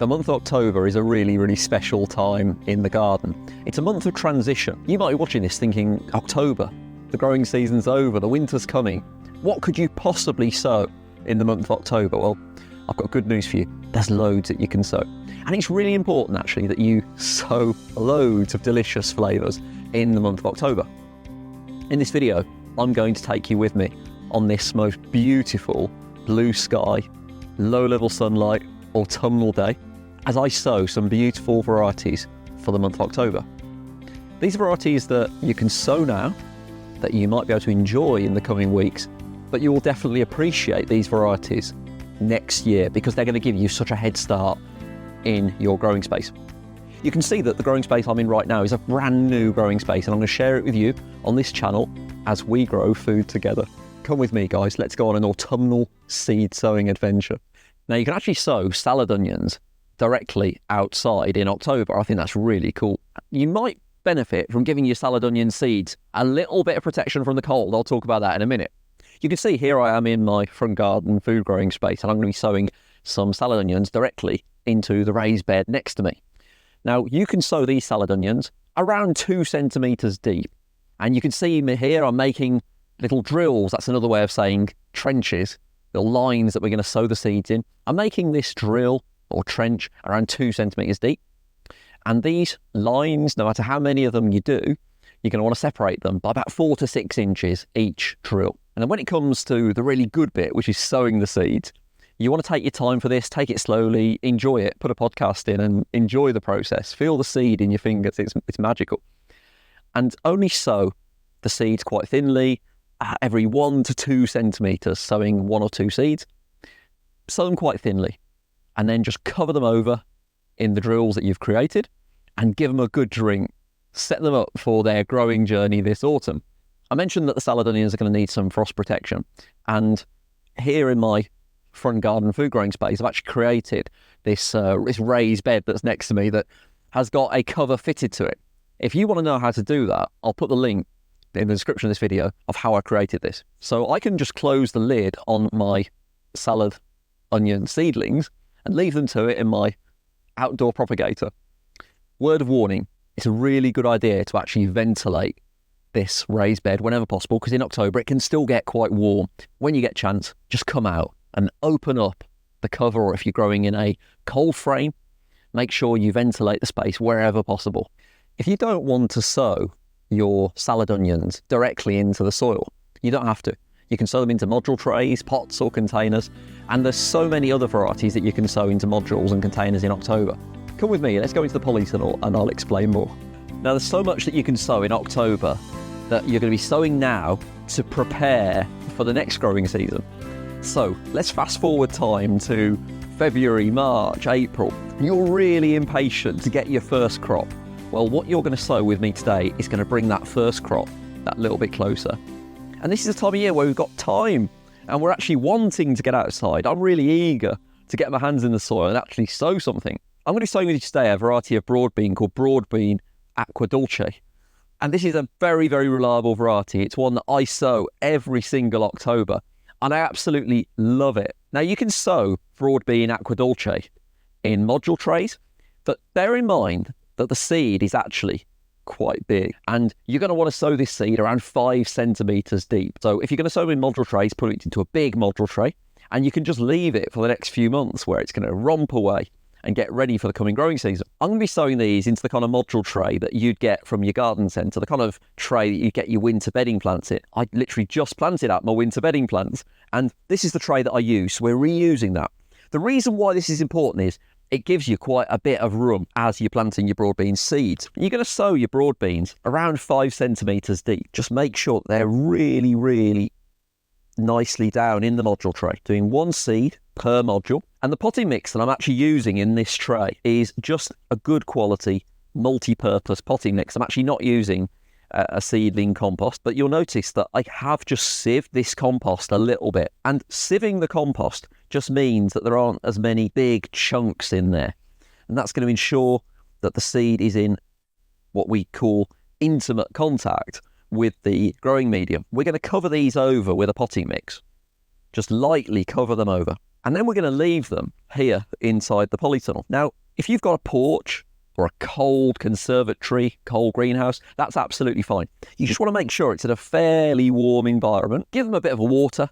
The month of October is a really, really special time in the garden. It's a month of transition. You might be watching this thinking, October, the growing season's over, the winter's coming. What could you possibly sow in the month of October? Well, I've got good news for you. There's loads that you can sow. And it's really important actually that you sow loads of delicious flavours in the month of October. In this video, I'm going to take you with me on this most beautiful blue sky, low level sunlight, autumnal day as I sow some beautiful varieties for the month of October. These are varieties that you can sow now, that you might be able to enjoy in the coming weeks, but you will definitely appreciate these varieties next year because they're going to give you such a head start in your growing space. You can see that the growing space I'm in right now is a brand new growing space, and I'm going to share it with you on this channel as we grow food together. Come with me, guys. Let's go on an autumnal seed sowing adventure. Now, you can actually sow salad onions directly outside in October. I think that's really cool. You might benefit from giving your salad onion seeds a little bit of protection from the cold. I'll talk about that in a minute. You can see here I am in my front garden food growing space, and I'm going to be sowing some salad onions directly into the raised bed next to me. Now, you can sow these salad onions around 2 centimetres deep. And you can see me here, I'm making little drills. That's another way of saying trenches, little lines that we're going to sow the seeds in. I'm making this drill or trench around 2 centimetres deep. And these lines, no matter how many of them you do, you're going to want to separate them by about 4 to 6 inches each drill. And then when it comes to the really good bit, which is sowing the seeds, you want to take your time for this, take it slowly, enjoy it, put a podcast in and enjoy the process. Feel the seed in your fingers, it's magical. And only sow the seeds quite thinly, every 1 to 2 centimetres, sowing 1 or 2 seeds. Sow them quite thinly, and then just cover them over in the drills that you've created and give them a good drink. Set them up for their growing journey this autumn. I mentioned that the salad onions are going to need some frost protection, and here in my front garden food growing space, I've actually created this raised bed that's next to me that has got a cover fitted to it. If you want to know how to do that, I'll put the link in the description of this video of how I created this. So I can just close the lid on my salad onion seedlings and leave them to it in my outdoor propagator. Word of warning, it's a really good idea to actually ventilate this raised bed whenever possible, because in October it can still get quite warm. When you get a chance, just come out and open up the cover, or if you're growing in a cold frame, make sure you ventilate the space wherever possible. If you don't want to sow your salad onions directly into the soil, you don't have to. You can sow them into module trays, pots or containers, and there's so many other varieties that you can sow into modules and containers in October. Come with me, let's go into the polytunnel and I'll explain more. Now, there's so much that you can sow in October that you're going to be sowing now to prepare for the next growing season. So let's fast forward time to February, March, April. You're really impatient to get your first crop. Well, what you're going to sow with me today is going to bring that first crop that little bit closer. And this is the time of year where we've got time and we're actually wanting to get outside. I'm really eager to get my hands in the soil and actually sow something. I'm going to be sowing with you today a variety of broad bean called broad bean aqua dulce. And this is a very, very reliable variety. It's one that I sow every single October, and I absolutely love it. Now, you can sow broad bean aqua dulce in module trays, but bear in mind that the seed is actually quite big, and you're going to want to sow this seed around 5 centimetres deep. So if you're going to sow in module trays, put it into a big module tray, and you can just leave it for the next few months where it's going to romp away and get ready for the coming growing season. I'm going to be sowing these into the kind of module tray that you'd get from your garden centre, the kind of tray that you get your winter bedding plants in. I literally just planted out my winter bedding plants, and this is the tray that I use. So we're reusing that. The reason why this is important is it gives you quite a bit of room as you're planting your broad bean seeds. You're going to sow your broad beans around 5 centimetres deep. Just make sure that they're really, really nicely down in the module tray, doing 1 seed per module. And the potting mix that I'm actually using in this tray is just a good quality multi-purpose potting mix. I'm actually not using a seedling compost, but you'll notice that I have just sieved this compost a little bit. And sieving the compost just means that there aren't as many big chunks in there. And that's going to ensure that the seed is in what we call intimate contact with the growing medium. We're going to cover these over with a potting mix. Just lightly cover them over. And then we're going to leave them here inside the polytunnel. Now, if you've got a porch or a cold conservatory, cold greenhouse, that's absolutely fine. You just want to make sure it's in a fairly warm environment. Give them a bit of a water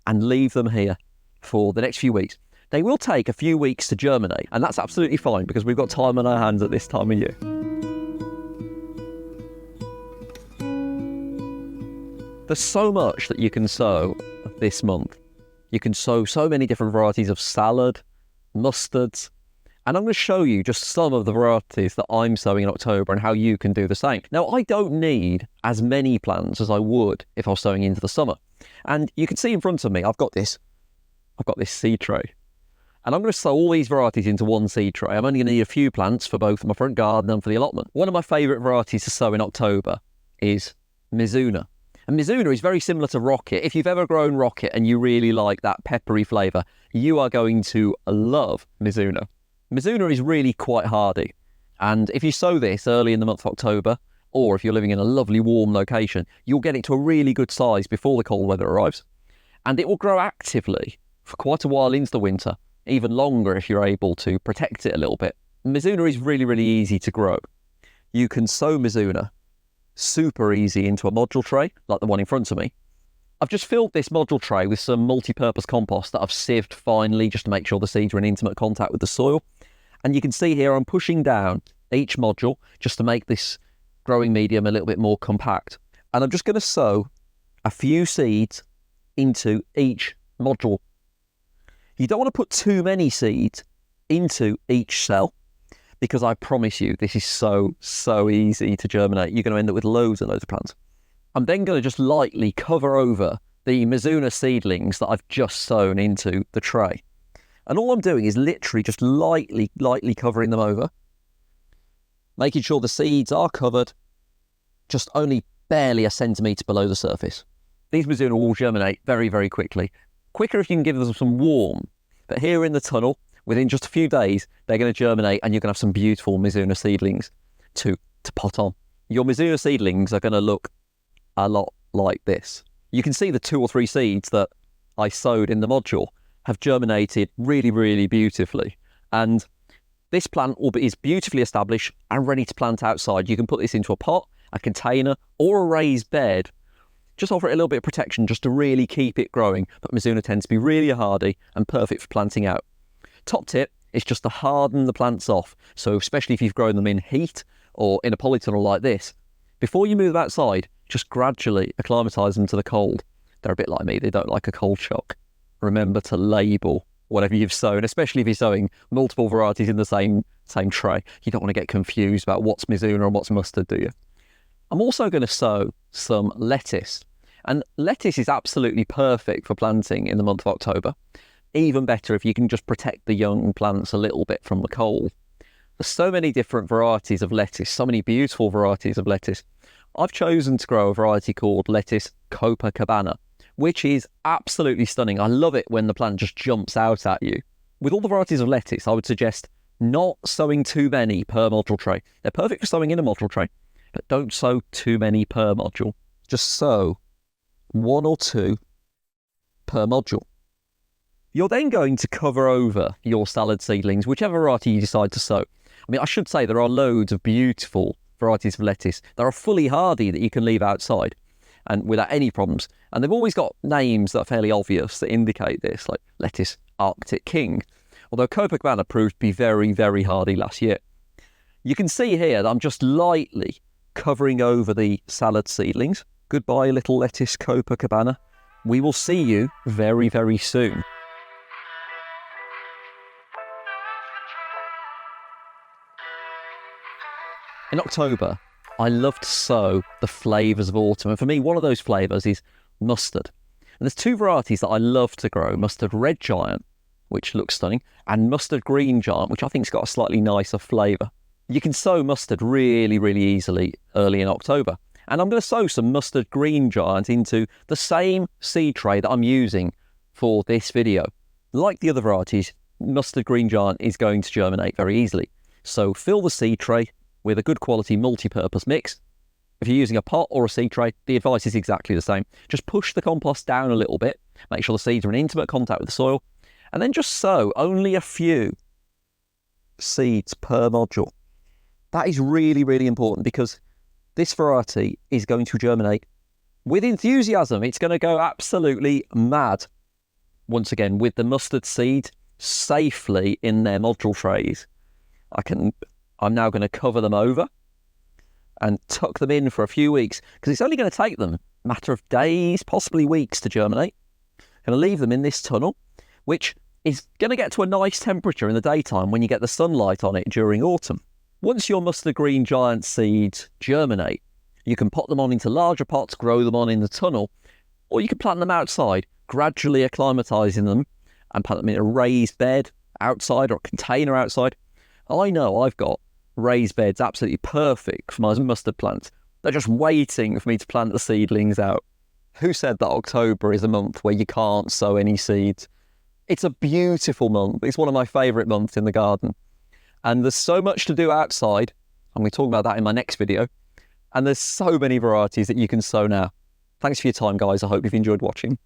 and leave them here for the next few weeks. They will take a few weeks to germinate, and that's absolutely fine because we've got time on our hands at this time of year. There's so much that you can sow this month. You can sow so many different varieties of salad, mustards, and I'm going to show you just some of the varieties that I'm sowing in October and how you can do the same. Now, I don't need as many plants as I would if I was sowing into the summer. And you can see in front of me, I've got this seed tray. And I'm going to sow all these varieties into one seed tray. I'm only going to need a few plants for both my front garden and for the allotment. One of my favourite varieties to sow in October is Mizuna. And Mizuna is very similar to Rocket. If you've ever grown Rocket and you really like that peppery flavour, you are going to love Mizuna. Mizuna is really quite hardy. And if you sow this early in the month of October, or if you're living in a lovely warm location, you'll get it to a really good size before the cold weather arrives. And it will grow actively for quite a while into the winter, even longer if you're able to protect it a little bit. Mizuna is really, really easy to grow. You can sow Mizuna super easy into a module tray, like the one in front of me. I've just filled this module tray with some multi-purpose compost that I've sieved finely just to make sure the seeds are in intimate contact with the soil. And you can see here I'm pushing down each module just to make this growing medium a little bit more compact. And I'm just going to sow a few seeds into each module. You don't want to put too many seeds into each cell, because I promise you, this is so easy to germinate. You're going to end up with loads and loads of plants. I'm then going to just lightly cover over the Mizuna seedlings that I've just sown into the tray. And all I'm doing is literally just lightly covering them over, making sure the seeds are covered just only barely a centimetre below the surface. These Mizuna will germinate very, very quickly. Quicker if you can give them some warmth. But here in the tunnel, within just a few days, they're going to germinate and you're going to have some beautiful Mizuna seedlings to pot on. Your Mizuna seedlings are going to look a lot like this. You can see the 2 or 3 seeds that I sowed in the module have germinated really, really beautifully. And this plant is beautifully established and ready to plant outside. You can put this into a pot, a container, or a raised bed. Just offer it a little bit of protection just to really keep it growing. But Mizuna tends to be really hardy and perfect for planting out. Top tip is just to harden the plants off. So especially if you've grown them in heat or in a polytunnel like this, before you move them outside, just gradually acclimatise them to the cold. They're a bit like me, they don't like a cold shock. Remember to label whatever you've sown, especially if you're sowing multiple varieties in the same tray. You don't want to get confused about what's Mizuna and what's mustard, do you? I'm also going to sow some lettuce. And lettuce is absolutely perfect for planting in the month of October. Even better if you can just protect the young plants a little bit from the cold. There's so many different varieties of lettuce, so many beautiful varieties of lettuce. I've chosen to grow a variety called lettuce Copacabana, which is absolutely stunning. I love it when the plant just jumps out at you. With all the varieties of lettuce, I would suggest not sowing too many per module tray. They're perfect for sowing in a module tray, but don't sow too many per module. Just sow 1 or 2 per module. You're then going to cover over your salad seedlings, whichever variety you decide to sow. I mean, I should say there are loads of beautiful varieties of lettuce that are fully hardy that you can leave outside and without any problems. And they've always got names that are fairly obvious that indicate this, like lettuce Arctic King. Although Copacabana proved to be very, very hardy last year. You can see here that I'm just lightly covering over the salad seedlings. Goodbye, little lettuce Copacabana. We will see you very, very soon. In October, I love to sow the flavours of autumn. And for me, one of those flavours is mustard. And there's 2 varieties that I love to grow. Mustard Red Giant, which looks stunning, and Mustard Green Giant, which I think's got a slightly nicer flavour. You can sow mustard really, really easily early in October. And I'm going to sow some Mustard Green Giant into the same seed tray that I'm using for this video. Like the other varieties, Mustard Green Giant is going to germinate very easily. So fill the seed tray with a good quality multi-purpose mix. If you're using a pot or a seed tray, the advice is exactly the same. Just push the compost down a little bit, make sure the seeds are in intimate contact with the soil, and then just sow only a few seeds per module. That is really, really important because this variety is going to germinate with enthusiasm. It's going to go absolutely mad. Once again, with the mustard seed safely in their module trays, I'm now going to cover them over and tuck them in for a few weeks because it's only going to take them a matter of days, possibly weeks to germinate. I'm going to leave them in this tunnel, which is going to get to a nice temperature in the daytime when you get the sunlight on it during autumn. Once your mustard green giant seeds germinate, you can pot them on into larger pots, grow them on in the tunnel, or you can plant them outside, gradually acclimatising them and plant them in a raised bed outside or a container outside. I know I've got raised beds absolutely perfect for my mustard plants. They're just waiting for me to plant the seedlings out. Who said that October is a month where you can't sow any seeds? It's a beautiful month. It's one of my favourite months in the garden. And there's so much to do outside. I'm going to talk about that in my next video. And there's so many varieties that you can sow now. Thanks for your time, guys. I hope you've enjoyed watching.